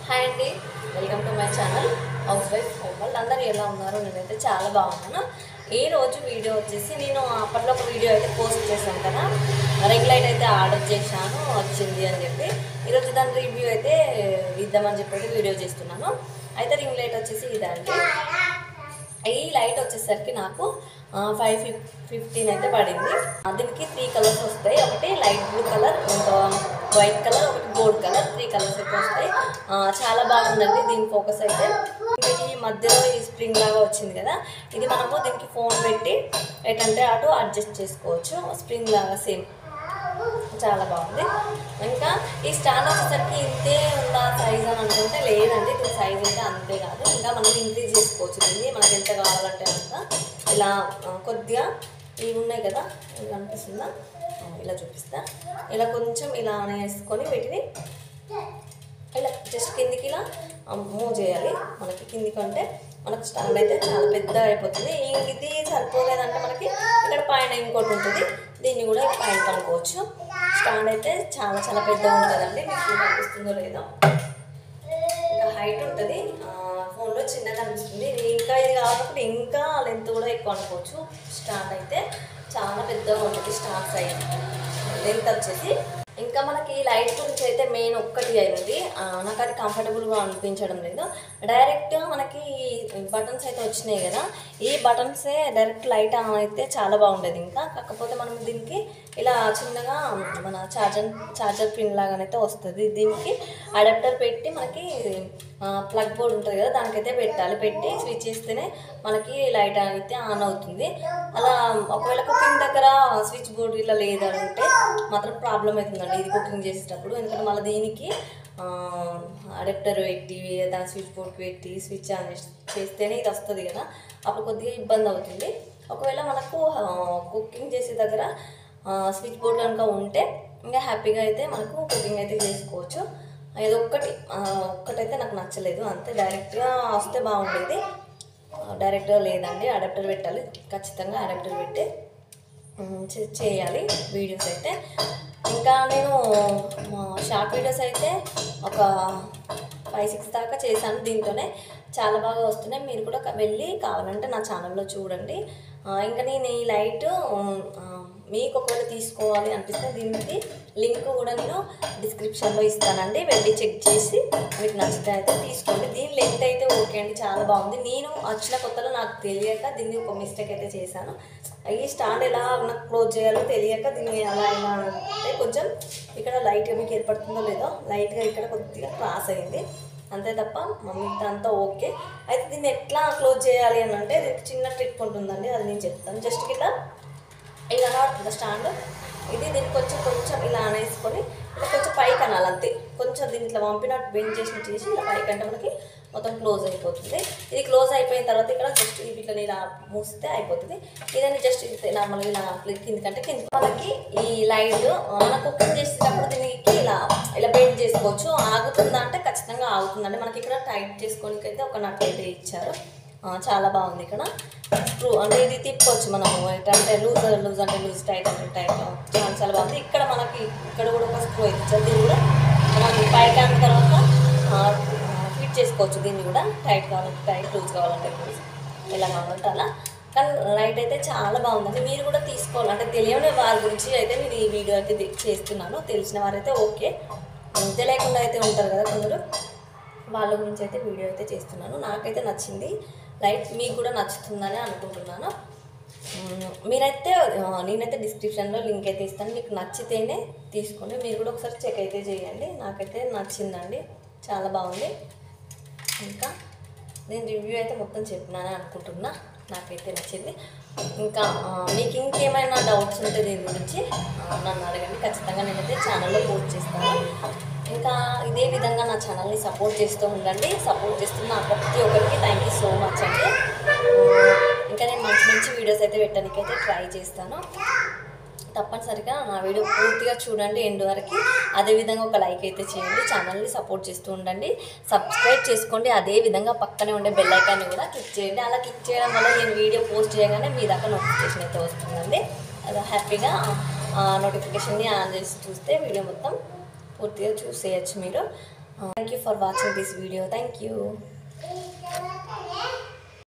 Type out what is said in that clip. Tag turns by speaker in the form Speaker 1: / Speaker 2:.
Speaker 1: Hi అండి, welcome to my channel house wife home. అందరూ ఎలా ఉన్నారు? నేనైతే చాలా బాగున్నాను. ఈ రోజు వీడియో వచ్చేసి నేను అప్పట్లో ఒక వీడియో అయితే పోస్ట్ చేశాను కదా, రింగ్ లైట్ అయితే ఆర్డర్ చేశాను, వచ్చింది అని చెప్పి. ఈరోజు దాని రివ్యూ అయితే ఇద్దామని చెప్పి వీడియో చేస్తున్నాను. అయితే రింగ్ లైట్ వచ్చేసి ఇదండి. ఈ లైట్ వచ్చేసరికి నాకు 515 అయితే పడింది. దీనికి 3 కలర్స్ వస్తాయి. ఒకటి లైట్ బ్లూ కలర్, ఇంకా వైట్ కలర్, ఒకటి గోల్డ్ కలర్, 3 కలర్స్ అయితే వస్తాయి. చాలా బాగుందండి దీని ఫోకస్ అయితే. ఈ మధ్యలో ఈ స్ప్రింగ్ లాగా వచ్చింది కదా, ఇది మనము దీనికి ఫోన్ పెట్టి ఎటంటే అటు అడ్జస్ట్ చేసుకోవచ్చు. స్ప్రింగ్ లాగా సేమ్, చాలా బాగుంది. ఇంకా ఈ స్టాండ్ వచ్చేసరికి ఇంతే ఉందా సైజ్ అని అనుకుంటే లేదండి, దీని సైజ్ అయితే అంతే కాదు, ఇంకా మనం ఇంక్రీజ్ చేసుకోవచ్చు. దీన్ని మనకి ఎంత కావాలంటే అంత. ఇలా కొద్దిగా ఇవి ఉన్నాయి కదా, ఇలా అనిపిస్తుందా, ఇలా చూపిస్తా. ఇలా కొంచెం ఇలా వేసుకొని వీటిని ఇలా జస్ట్ కిందికి ఇలా మూవ్ చేయాలి. మనకి కిందికి అంటే మనకు స్టాండ్ అయితే చాలా పెద్ద అయిపోతుంది. ఇది సరిపోలేదంటే మనకి ఇక్కడ పైన ఇంకోటి ఉంటుంది, దీన్ని కూడా పైన కనుక్కోవచ్చు. స్టాండ్ అయితే చాలా చాలా పెద్దగా ఉంటుందండి, మీకు అనిపిస్తుందో లేదో. ఇంకా హైట్ ఉంటుంది, ఫోన్లో చిన్నగా అనిపిస్తుంది. ఇంకా ఇది కాకపోతే ఇంకా లెంత్ కూడా ఎక్కువ అనుకోవచ్చు. స్టాండ్ అయితే చాలా పెద్దగా ఉంటుంది, స్టాండ్ సైజ్ లెంత్ వచ్చేసి. ఇంకా మనకి లైట్ గురించి అయితే మెయిన్ ఒక్కటి అయింది, నాకు అది కంఫర్టబుల్గా అనిపించడం లేదు. డైరెక్ట్గా మనకి బటన్స్ అయితే వచ్చినాయి కదా, ఈ బటన్సే డైరెక్ట్ లైట్ ఆన్ అయితే చాలా బాగుండేది. ఇంకా కాకపోతే మనం దీనికి ఇలా చిన్నగా మన చార్జర్ పిన్ లాగానైతే వస్తుంది. దీనికి అడాప్టర్ పెట్టి మనకి ప్లగ్ బోర్డ్ ఉంటుంది కదా, దానికైతే పెట్టాలి. పెట్టి స్విచ్ చేస్తేనే మనకి లైట్ అయితే ఆన్ అవుతుంది. అలా ఒకవేళ కుకింగ్ దగ్గర స్విచ్ బోర్డు ఇలా లేదంటే మాత్రం ప్రాబ్లం అవుతుందండి ఇది కుకింగ్ చేసేటప్పుడు. ఎందుకంటే మళ్ళీ దీనికి అడాప్టర్ పెట్టి దాని స్విచ్ బోర్డ్ పెట్టి స్విచ్ ఆన్ చేస్తేనే ఇది వస్తుంది కదా, అప్పుడు కొద్దిగా ఇబ్బంది అవుతుంది. ఒకవేళ మనకు కుకింగ్ చేసే దగ్గర స్విచ్ బోర్డ్ కనుక ఉంటే ఇంకా హ్యాపీగా అయితే మనకు కుకింగ్ అయితే చేసుకోవచ్చు. ఇది ఒక్కటైతే నాకు నచ్చలేదు అంతే. డైరెక్ట్గా వస్తే బాగుండేది, డైరెక్ట్గా లేదండి, అడాప్టర్ పెట్టాలి. ఖచ్చితంగా అడాప్టర్ పెట్టి చేయాలి వీడియోస్ అయితే. ఇంకా నేను షార్ట్ వీడియోస్ అయితే ఒక 5-6 దాకా చేశాను, దీంతోనే చాలా బాగా వస్తున్నాయి. మీరు కూడా వెళ్ళి కావాలంటే నా ఛానల్లో చూడండి. ఇంకా నేను ఈ లైట్ మీకు ఒకవేళ తీసుకోవాలి అనిపిస్తే దీనికి లింక్ కూడా నేను డిస్క్రిప్షన్లో ఇస్తానండి, వెళ్ళి చెక్ చేసి మీకు నచ్చితే అయితే తీసుకోండి. దీని లెంత్ అయితే ఓకే అండి, చాలా బాగుంది. నేను వచ్చిన కొత్తలో నాకు తెలియక దీన్ని ఒక మిస్టేక్ అయితే చేశాను. ఈ స్టాండ్ ఎలా నాకు క్లోజ్ చేయాలో తెలియక దీన్ని అలా ఇలా అంటే కొంచెం ఇక్కడ లైట్గా మీకు ఏర్పడుతుందో లేదో, లైట్గా ఇక్కడ కొద్దిగా క్రాస్ అయింది అంతే తప్ప మిగతా అంతా ఓకే. అయితే దీన్ని ఎట్లా క్లోజ్ చేయాలి అని అంటే దీనికి చిన్న ట్రిక్ ఉంటుందండి, అది నేను చెప్తాను. జస్ట్ ఇట్లా ఇలా స్టాండ్ ఇది దీనికి కొంచెం ఇలా అనేసుకొని ఇలా కొంచెం పైకి అనాలి అంతే. కొంచెం దీంట్లో పంపినట్టు బెండ్ చేసినట్టు చేసి ఇలా పైకి అంటే మనకి మొత్తం క్లోజ్ అయిపోతుంది. ఇది క్లోజ్ అయిపోయిన తర్వాత ఇక్కడ జస్ట్ ఇట్లా ఇలా మూస్తే అయిపోతుంది. ఇదని జస్ట్ నార్మల్గా ఇలా కిందికంటే కింద మనకి ఈ లైట్ మనం కుకింగ్ చేసేటప్పుడు దీనికి ఇలా ఇలా బెండ్ చేసుకోవచ్చు. ఆగుతుందా అంటే ఖచ్చితంగా ఆగుతుందండి. మనకి ఇక్కడ టైట్ చేసుకోవడానికి అయితే ఒక నట్ అయితే ఇచ్చారు, చాలా బాగుంది. ఇక్కడ స్క్రూ అంటే ఇది తిప్పుకోవచ్చు మనము, అంటే లూజ్ అంటే లూజ్, టైట్ అంటే టైట్, చాలా బాగుంది. ఇక్కడ మనకి ఇక్కడ కూడా ఒక స్క్రూ అయితే ఇచ్చారు, దీన్ని కూడా మనం పైకి అన్న తర్వాత ఫిట్ చేసుకోవచ్చు. దీన్ని కూడా టైట్ కావాలంటే టైట్, లూజ్ కావాలంటే లూజ్, ఎలా కావాలంటే అలా. కానీ లైట్ అయితే చాలా బాగుందండి, మీరు కూడా తీసుకోవాలి. అంటే తెలియని వారి గురించి అయితే నేను ఈ వీడియో అయితే చేస్తున్నాను. తెలిసిన వారైతే ఓకే, తెలియకుండా అయితే ఉంటారు కదా కొందరు, వాళ్ళ గురించి అయితే వీడియో అయితే చేస్తున్నాను. నాకైతే నచ్చింది లైట్, మీకు కూడా నచ్చుతుందని అనుకుంటున్నాను. మీరైతే నేనైతే డిస్క్రిప్షన్లో లింక్ అయితే ఇస్తాను, మీకు నచ్చితేనే తీసుకోండి. మీరు కూడా ఒకసారి చెక్ అయితే చేయండి. నాకైతే నచ్చిందండి, చాలా బాగుంది. ఇంకా నేను రివ్యూ అయితే మొత్తం చెప్పినానే అనుకుంటున్నా, నాకైతే నచ్చింది. ఇంకా మీకు ఇంకేమైనా డౌట్స్ ఉంటే దీని గురించి నన్ను అడగండి, ఖచ్చితంగా నేనైతే ఛానల్లో పోస్ట్ చేస్తాను. ఇంకా ఇదే విధంగా నా ఛానల్ని సపోర్ట్ చేస్తూ ఉండండి. సపోర్ట్ చేస్తున్న ప్రతి ఒక్కరికి థ్యాంక్ యూ సో మచ్ అండి. ఇంకా నేను మంచి వీడియోస్ అయితే పెట్టడానికి అయితే ట్రై చేస్తాను. తప్పనిసరిగా నా వీడియో పూర్తిగా చూడండి ఎండ్ వరకు. అదేవిధంగా ఒక లైక్ అయితే చేయండి, ఛానల్ని సపోర్ట్ చేస్తూ ఉండండి, సబ్స్క్రైబ్ చేసుకోండి. అదేవిధంగా పక్కనే ఉండే బెల్ ఐకాన్ని కూడా క్లిక్ చేయండి. అలా క్లిక్ చేయడం వల్ల నేను వీడియో పోస్ట్ చేయగానే మీ దాకా నోటిఫికేషన్ అయితే వస్తుందండి. అది హ్యాపీగా నోటిఫికేషన్ని ఆన్ చేసి చూస్తే వీడియో మొత్తం పూర్తిగా చూసేయచ్చు మీరు. Thank you for watching this video. Thank you.